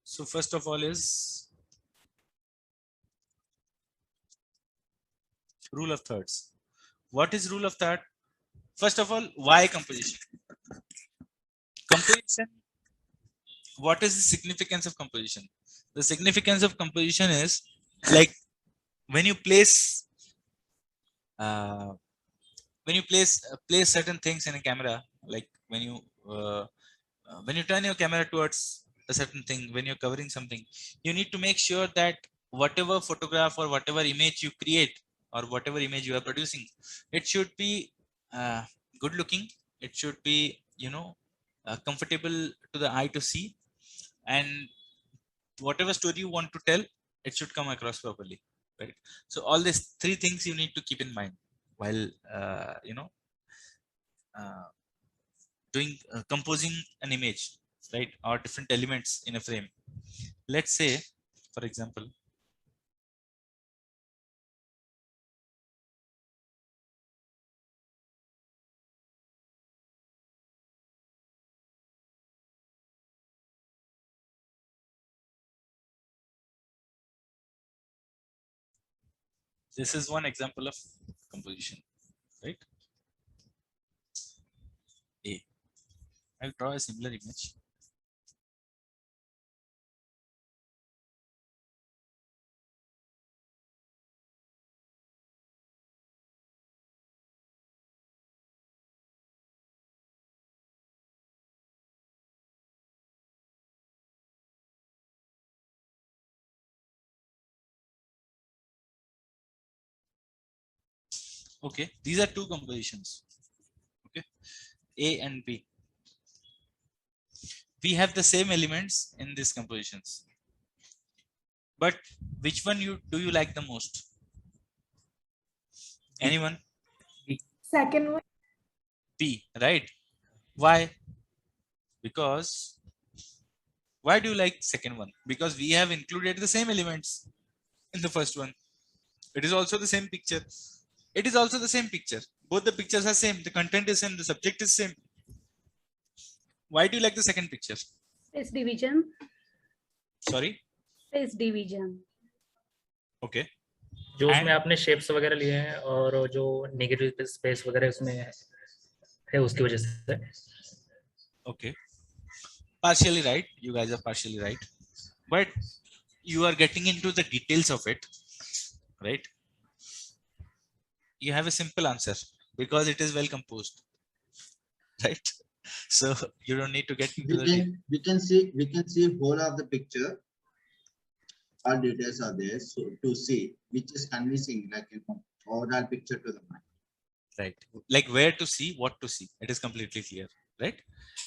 So first of all is rule of thirds. What is rule of third? First of all, why composition? Composition, what is the significance of composition? The significance of composition is like when you place uh, place certain things in a camera, like uh, when you turn your camera towards a certain thing, when you're covering something, you need to make sure that whatever photograph or whatever image you create or whatever image you are producing, it should be good looking, it should be, comfortable to the eye to see, and whatever story you want to tell, it should come across properly, right? So all these three things you need to keep in mind while uh, doing composing an image, right, or different elements in a frame. Let's say, for example, this is one example of composition, right? A, I'll draw a similar image. Okay, these are two compositions. Okay, A and B, we have the same elements in these compositions, but which one do you like the most? Anyone? Second one. B, right? Why? Because why do you like second one? Because we have included the same elements in the first one. It is also the same picture. It is also the same picture. Both the pictures are same. The content is same. The subject is same. Why do you like the second picture? Space division. Sorry. Space division. Okay. जो उसमें आपने shapes वगैरह लिए हैं और जो negative space वगैरह उसमें है उसकी वजह से. Okay. Partially right. You guys are partially right. But you are getting into the details of it, right? You have a simple answer because it is well composed, right? So you don't need to get into we can see whole of the picture. All details are there, so to see which is convincing, like overall picture to the mind. Right, like where to see, what to see, it is completely clear, right?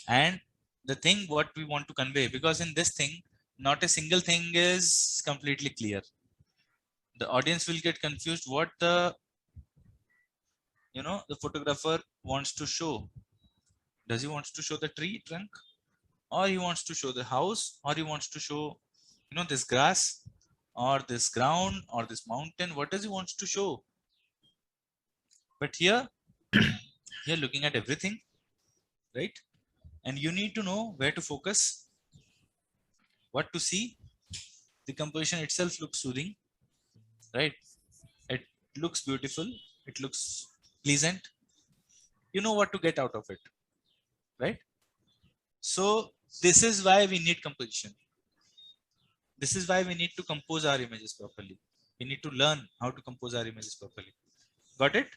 And the thing what we want to convey, because in this thing not a single thing is completely clear. The audience will get confused what the photographer wants to show. Does he wants to show the tree trunk, or he wants to show the house, or he wants to show this grass or this ground or this mountain? What does he wants to show? But here you're looking at everything, right? And you need to know where to focus, what to see. The composition itself looks soothing, right? It looks beautiful, it looks pleasant. You know what to get out of it, right? So this is why we need composition. This is why we need to compose our images properly. We need to learn how to compose our images properly. Got it?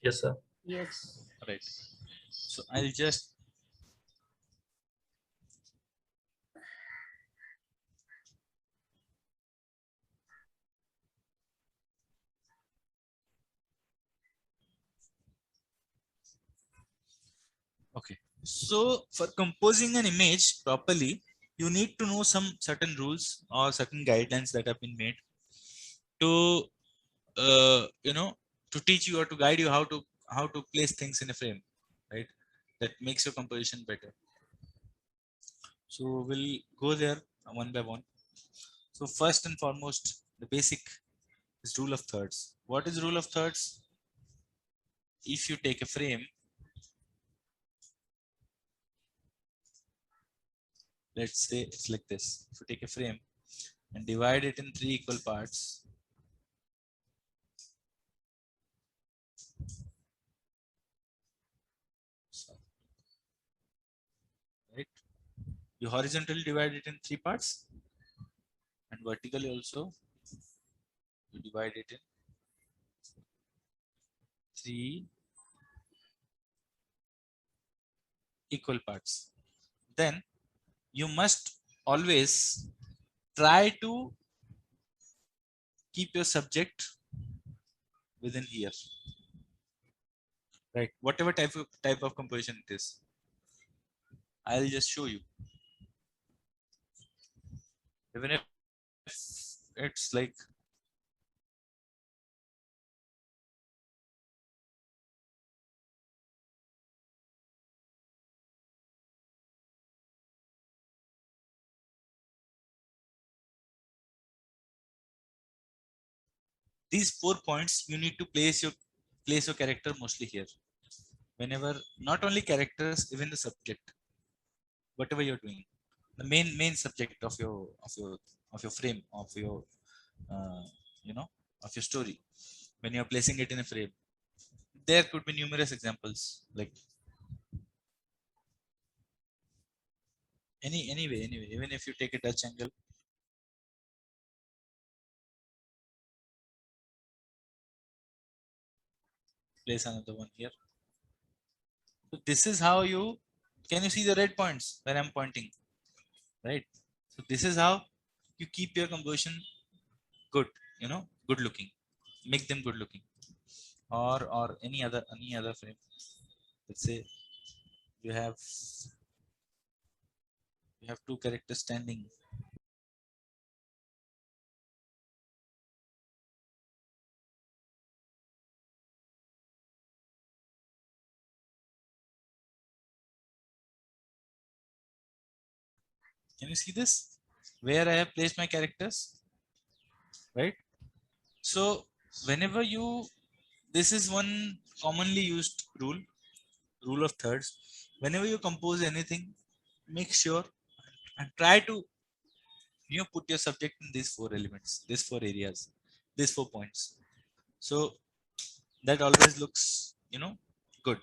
Yes, sir. Yes. Right. So I'll just okay. So for composing an image properly, you need to know some certain rules or certain guidelines that have been made to to teach you or to guide you how to place things in a frame, right? That makes your composition better. So we'll go there one by one. So first and foremost, the basic is rule of thirds. What is rule of thirds? If you take a frame, let's say it's like this. If you take a frame and divide it in 3 equal parts, right? You horizontally divide it in 3 parts, and vertically also you divide it in 3 equal parts. Then you must always try to keep your subject within here, right? Whatever type of composition it is, I'll just show you. Even if it's like these 4 points, you need to place your character mostly here. Whenever, not only characters, even the subject, whatever you're doing, the main subject of your frame, of your uh, you know of your story, when you're placing it in a frame, there could be numerous examples, like anyway, even if you take a Dutch angle, place another one here. So this is how you can, you see the red points where I'm pointing, right? So this is how you keep your composition good, good looking, make them good looking. Or any other frame, let's say you have two characters standing. Can you see this, where I have placed my characters, right? So whenever you, this is one commonly used rule of thirds. Whenever you compose anything, make sure and try to put your subject in these 4 elements, these 4 areas, these 4 points. So that always looks good.